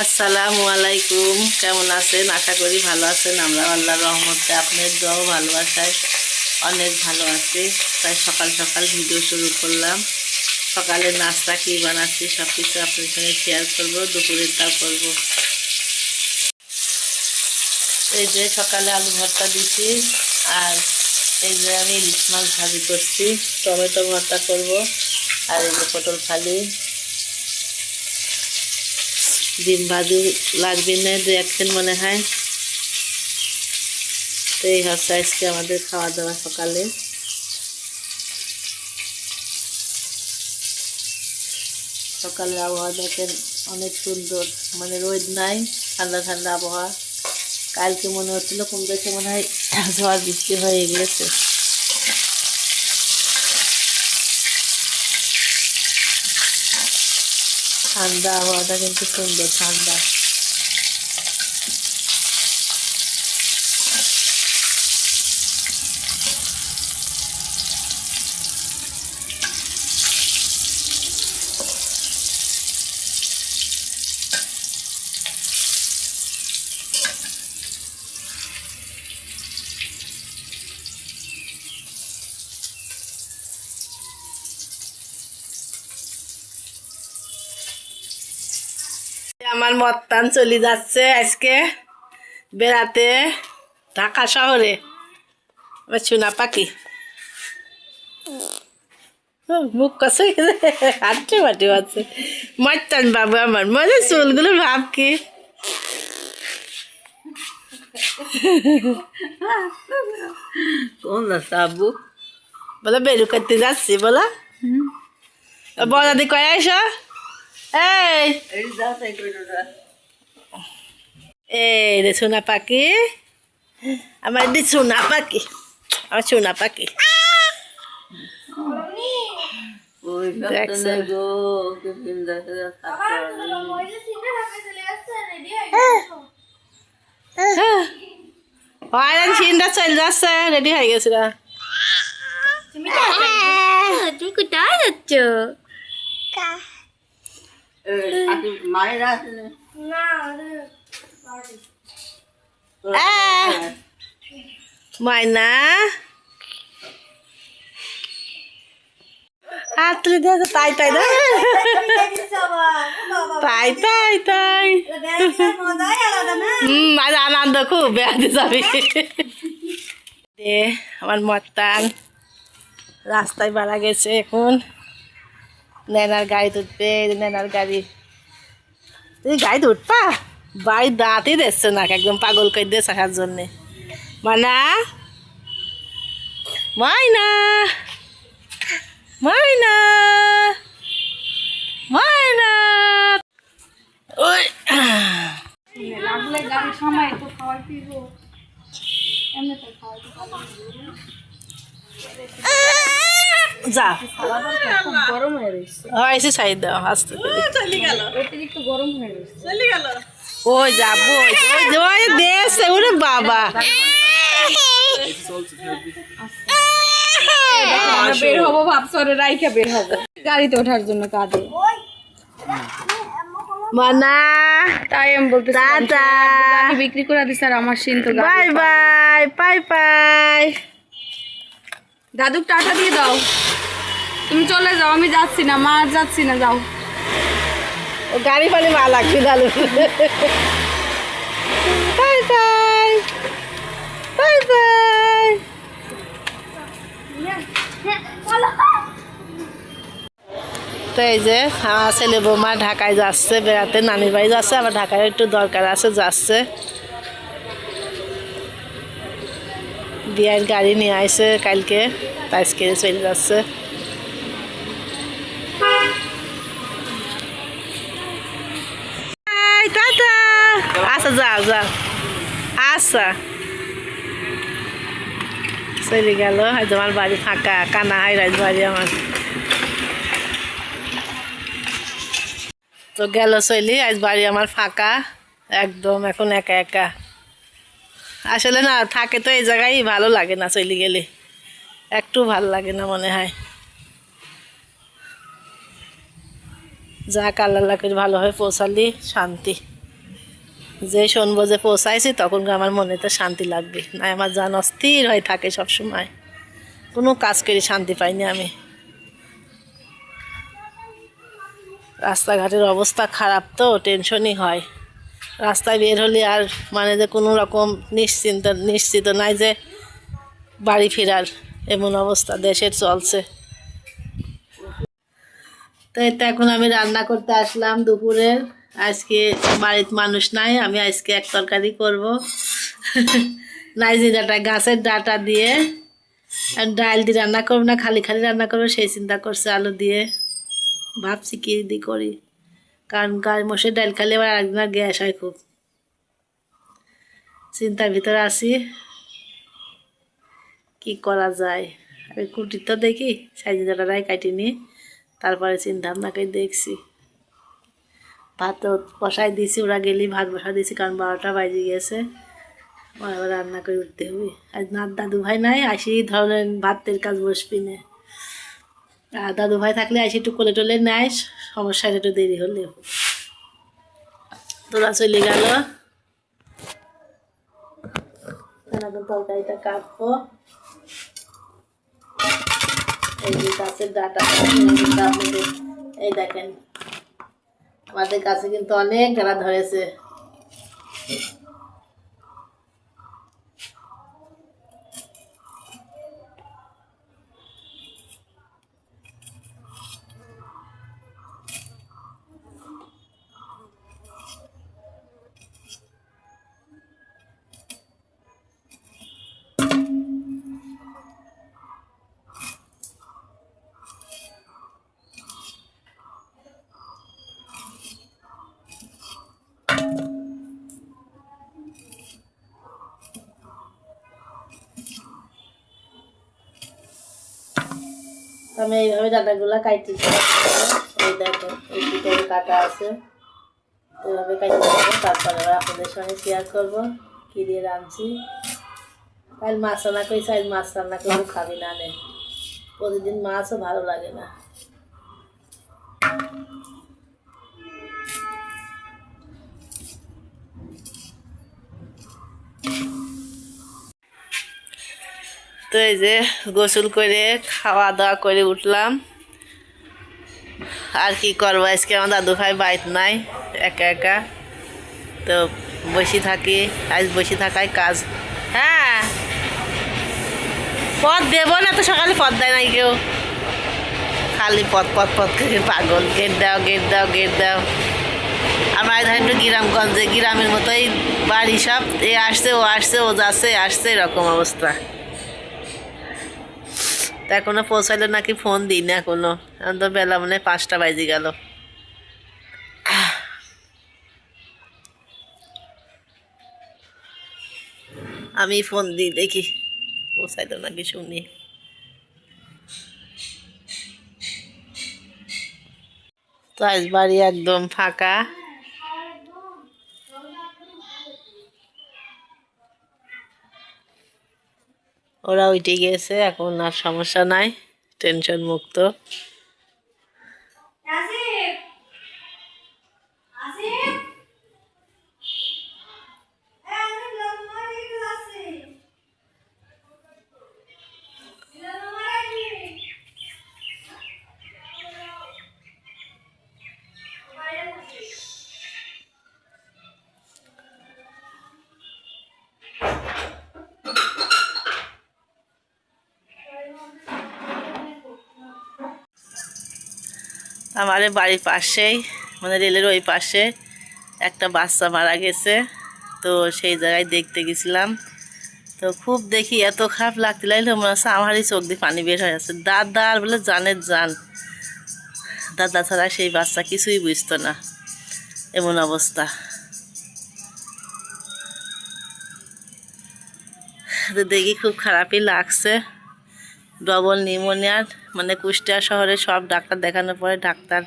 আসসালামু আলাইকুম। কেমন আছেন? আশা করি ভালো আছেন। আমরা আল্লাহর রহমতে আপনার দোয়া ভালোবাসায় অনেক ভালো আছি। তাই সকাল সকাল ভিডিও শুরু করলাম। সকালে নাস্তা কী বানাচ্ছি সব কিছু আপনার সঙ্গে শেয়ার করবো। দুপুরেরটাও করবো। এই যে সকালে আলু ভর্তা দিচ্ছি, আর এই যে আমি ইলিশ মাছ ভাজি করছি, টমেটো ভর্তা করব, আর এই যে পটল ফালি, ডিম ভাজু লাগবে না, 2-1 মনে হয়। তো এই হচ্ছে আজকে আমাদের খাওয়া দাওয়া সকালে। সকালের আবহাওয়া দেখেন অনেক সুন্দর, মানে রোদ নাই, ঠান্ডা ঠান্ডা আবহাওয়া। কালকে মনে হচ্ছিল কোন দেশে মনে হয় ঝড় বৃষ্টি হয়ে গিয়েছে। ঠান্ডা আবহাওয়াটা কিন্তু সুন্দর, ঠান্ডা। আমার মত্তান চলে যাচ্ছে আজকে বেড়াতে ঢাকা শহরে। আমার সোনা পাখি মুখ কষে হাঁটতে মাটি আছে। মত্তান বাবু আমার মনে চুলগুলো ভাব কি কোন আব্বু বলে বেরু করতে যাচ্ছি বলা বলাদি কয়ে আইসো। এই রে সোনা পাখি, আমার দি সোনা পাখি, আমার সোনা পাখি। সিনটা চলে যাচ্ছে, রেডি হয়ে গেছিল। তুমি কোথায় যাচ্ছ? মায়না তুই দেখো, তাই তাই না, তাই তাই তাই। আজ আনন্দ খুব, বেড়াতে যাবি। আমার মত্তান রাস্তায় বাড়া গেছে, এখন নেনার গাড়ি উঠবে। নেনার গাড়ি, তুই গাড়িতে উঠপা, বাড়ির দাঁতই দেখছে না, একদম পাগল করে দিয়ে আসার জন্যে। মানা মাইনা মাইনা মাইনা ওই যা গরম হয়ে রয়েছে, এসে সাইড দাও আস্তে অতিরিক্ত গরম হয়ে রয়েছে। ওই যাবো, ওই দেশে ওরে বাবা। বের হবো ভাবছো, রাইখা বের হবো গাড়িতে ওঠার জন্য কাঁদে। মানা তাই আমি বলতে টাটা, বিক্রি করে দিস। আর আমার সিন তো বাই বাই, বাই বাই। দাদুক টাটা দিয়ে দাও, তুমি চলে যাও, আমি যাচ্ছি না, মা আর যাচ্ছি না, যাও। ও গাড়ি ফালি ভালো লাগছে দাদু। By bye, bye by. তো এই যে আমার ছেলে বৌমা ঢাকায় যাচ্ছে বেড়াতে, নানির বাড়ি যাচ্ছে, আবার ঢাকায় একটু দরকার আছে, যাচ্ছে। বিয়ের গাড়ি নিয়ে আসছে কালকে, তাই আজকে চলে যাচ্ছে। টাটা, আচ্ছা যাও যাও, আচ্ছা চলে গেল। আজ আমার বাড়ি ফাঁকা, কানা হাই রাজ বাড়ি আমার। তো গেল চলি, আজ বাড়ি আমার ফাঁকা একদম, এখন একা একা। আসলে না থাকে তো এই জায়গায় ভালো লাগে না, চলে গেলে একটু ভালো লাগে না মনে হয়। যাক আল্লাহ করে ভালোভাবে পৌঁছালি, শান্তি। যে শুনবো যে পৌঁছাইছি তখন আমার মনে তো শান্তি লাগবে, না আমার জান অস্থির হয়ে থাকে সব সময়, কোনো কাজ করে শান্তি পাইনি আমি। রাস্তাঘাটের অবস্থা খারাপ তো টেনশনই হয়, রাস্তায় বের হলে আর মানে যে কোনো রকম নিশ্চিত নাই যে বাড়ি ফেরার, এমন অবস্থা দেশের চলছে। তো এটা এখন আমি রান্না করতে আসলাম দুপুরের। আজকে বাড়িতে মানুষ নাই, আমি আজকে এক তরকারি করবো নাইজি ডাটা, গাছের ডাটা দিয়ে ডাল দিয়ে রান্না করবো না, খালি খালি রান্না করবো সেই চিন্তা করছে, আলু দিয়ে। ভাবছি কি দিয়ে করি, কারণ গায়ে মশে ডাল খালি আবার একদিন গ্যাস হয় খুব, চিন্তার ভিতরে আছি কি করা যায়। আমি কুটি তো দেখি সাইজি ডাটাটাই কাটিনি, তারপরে চিন্তা ভাবনা করে দেখছি। ভাত বসাই দিয়েছি, ওরা গেলেই ভাত বসা দিয়েছি, কারণ 12টা বাজে গেছে, আবার রান্না করে উঠতে হবে। আজ না দাদু ভাই নাই, আসি ধরেন ভাতের কাজ বসবি না, আর দাদু ভাই থাকলে আসি একটু কোলে টোলে নেয়, সমস্যা একটু দেরি হলে। তোরা চলে গেল, তরকারিটা কাটবো। এই যে গাছের ডাটা, এই দেখেন আমাদের গাছে কিন্তু অনেক ডাটা ধরেছে। আমি এইভাবে ডাটাগুলো কাটতেছি, এই দেখো এই দুটো কাটা আছে, এইভাবে কাটতে দেবো। তারপরে আবার আপনাদের সঙ্গে শেয়ার করবো কী দিয়ে রাঁধছি। কাল মাছ রান্না করেছি, আজ মাছ রান্না করবো, খাবি না নে, প্রতিদিন মাছও ভালো লাগে না। তো এই যে গোসল করে খাওয়া দাওয়া করে উঠলাম, আর কি করবো, আজকে আমার দাদু ভাই বাড়িতে নাই, একা একা তো বসে থাকি, আজ বসে থাকাই কাজ। হ্যাঁ পথ দেবো না তো, সকালে পথ দেয় নাই কেউ, খালি পথ পথ পথ করে পাগল, গেট দাও গেট দাও গেট দাও। আমরা ধর একটু গ্রামগঞ্জে, গ্রামের মতোই বাড়ি সব, এ আসছে ও আসছে, ও যাচ্ছে আসছে, এরকম অবস্থা। তা এখনো পৌঁছাইলো নাকি ফোন দিই না এখনো, এখন তো বেলা মনে হয় 5টা বাজে গেল। আমি ফোন দিই দেখি পৌঁছাইলো নাকি শুনি। তো আজ বাড়ি একদম ফাঁকা, ওরা উঠে গিয়েছে, এখন আর সমস্যা নাই, টেনশন মুক্ত। আমাদের বাড়ির পাশেই, মানে রেলের ওই পাশে একটা বাচ্চা মারা গেছে, তো সেই জায়গায় দেখতে গেছিলাম। তো খুব দেখি এত খারাপ লাগতে লাগলো, মনে হচ্ছে আমারই চোখ দিয়ে পানি বের হয়ে আছে। দাদা আর বলে জানের জান, দাদা ছাড়া সেই বাচ্চা কিছুই বুঝতো না, এমন অবস্থা। তো দেখি খুব খারাপই লাগছে। ডবল নিউমোনিয়ার, মানে কুষ্টিয়া শহরে সব ডাক্তার দেখানোর পরে ডাক্তার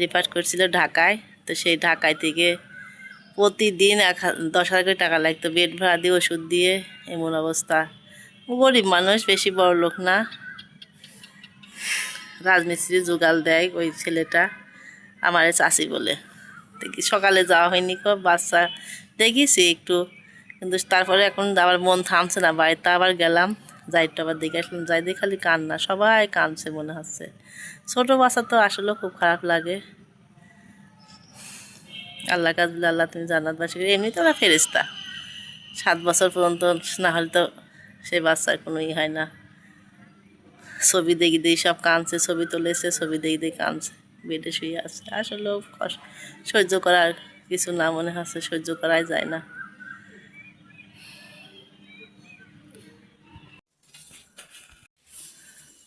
রেফার করছিল ঢাকায়, তো সেই ঢাকায় থেকে প্রতিদিন 10,000 করে টাকা লাগতো, বেড ভাড়া দিয়ে ওষুধ দিয়ে, এমন অবস্থা। গরিব মানুষ, বেশি বড় লোক না, রাজমিস্ত্রি জোগাল দেয় ওই ছেলেটা, আমারে চাচি বলে। দেখি সকালে যাওয়া হয়নি কো বাচ্চা দেখেছি একটু, কিন্তু তারপরে এখন আবার মন থামছে না, বাড়িতে আবার গেলাম, যাইটা আবার দেখে আসলাম, যাই দিয়ে খালি কান্না, সবাই কাঁদছে মনে হচ্ছে। ছোটো বাচ্চা তো আসলে খুব খারাপ লাগে। আল্লাহ কাজ বলে আল্লাহ তুমি জান্নাতবাসী করে, এমনি তো ওরা ফেরেশতা, 7 বছর পর্যন্ত না হলে তো সেই বাচ্চার কোনো ই হয় না। ছবি দেখি দেখি সব কাঁদছে, ছবি তুলেছে, ছবি দেখি দেখি কাঁদছে, বেডে শুয়ে আছে। আসলেও সহ্য করার কিছু না মনে হচ্ছে, সহ্য করাই যায় না।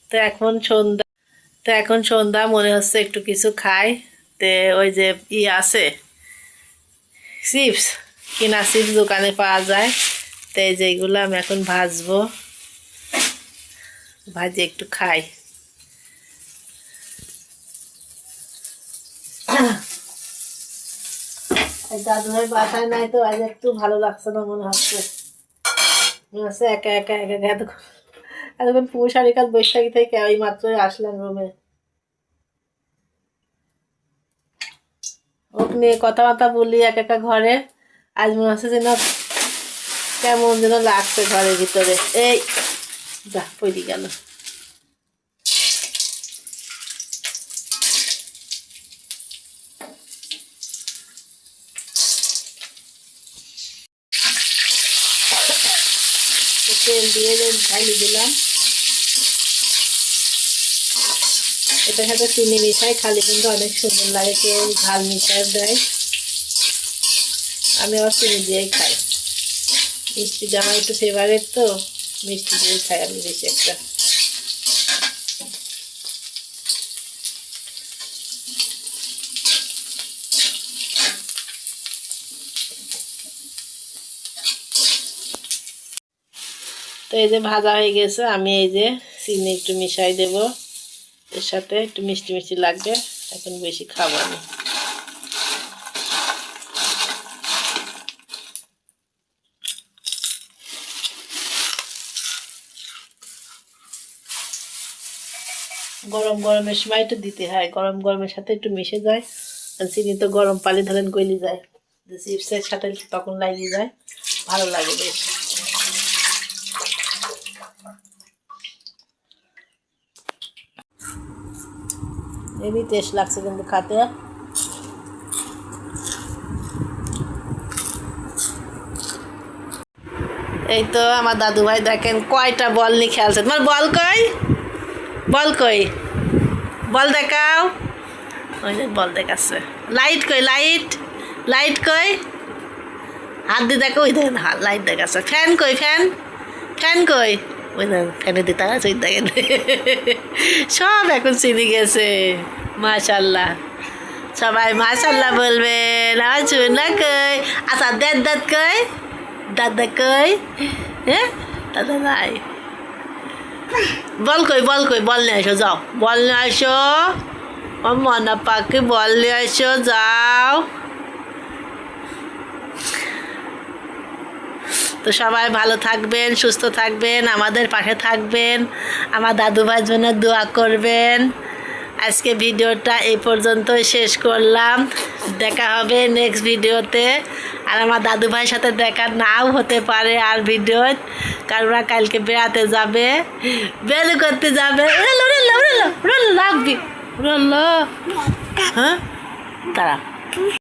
তো এখন সন্ধ্যা মনে হচ্ছে একটু কিছু খাই। তে ওই যে আছে চিপস, কিনা চিপস দোকানে পাওয়া যায়, তো এই যেগুলো আমি এখন ভাজবো, ভাজি একটু খাই। দাদু ভাই বাসায় নাই তো আজ একটু ভালো লাগছে না মনে হচ্ছে, একা একা একা একা এতক্ষণ পুরো সারি কাজ বৈশাখী থেকে ওই মাত্রই আসলাম রুমে, ওকে নিয়ে কথাবার্তা বলি একা একা ঘরে। আজ মনে হচ্ছে যেন কেমন যেন লাগছে ঘরের ভিতরে। এই যা পড়ে গেল। তেল দিয়ে ঢালি দিলাম, এটার সাথে চিনি মিশাই খালি কিন্তু অনেক সুন্দর লাগে, কেউ ঝাল মিশাই দেয়, আমি আবার চিনি দিয়েই খাই। মিষ্টিটা আমার একটু ফেভারিট, তো মিষ্টি দিয়েই খাই আমি বেশি একটা। তো এই যে ভাজা হয়ে গেছে, আমি এই যে চিনি একটু মিশাই দেব, এর সাথে একটু মিষ্টি মিষ্টি লাগবে, এখন বেশি খাবো আমি। গরম গরমের সময় একটু দিতে হয়, গরম গরমের সাথে একটু মিশে যায়, আর চিনি তো গরম পানি ধরেন গলি যায়, চিপসের সাথে তখন লাগিয়ে যায়, ভালো লাগে বেশ। হেভি টেস্ট লাগছে কিন্তু খাতে। এই তো আমার দাদু ভাই দেখেন কয়টা বল নিয়ে খেলছে। তোমার বল কই, বল কই, বল দেখাও। ওই যে বল দেখাচ্ছে। লাইট কই, লাইট, লাইট কই, হাত দিয়ে দেখো, ওই দেখেন লাইট দেখাচ্ছে। ফ্যান কই, ফ্যান, ফ্যান কই, ওই দেখেন ফ্যানে দিতে আছে, ওই দেখেন সব এখন চিনি গেছে। মাশাল্লাহ, সবাই মাশাল্লাহ বলবেন। আমার চুনা কই, আচ্ছা দাঁত দাঁত কই, দাদা কই, হ্যাঁ দাদা নাই। বল কই, বল কই, বল নিয়ে আসো যাও, বল নিয়ে আসো, ও মনা পাখি বল নিয়ে আসো যাও। তো সবাই ভালো থাকবেন, সুস্থ থাকবেন, আমাদের পাশে থাকবেন, আমার দাদু ভাইয়ের জন্য দোয়া করবেন। আজকে ভিডিওটা এই পর্যন্তই শেষ করলাম, দেখা হবে নেক্সট ভিডিওতে। আর আমার দাদু ভাইয়ের সাথে দেখা নাও হতে পারে আর ভিডিও, কারণ ওরা কালকে বেড়াতে যাবে, বেলু করতে যাবে, লাগবি, হ্যাঁ দাঁড়া।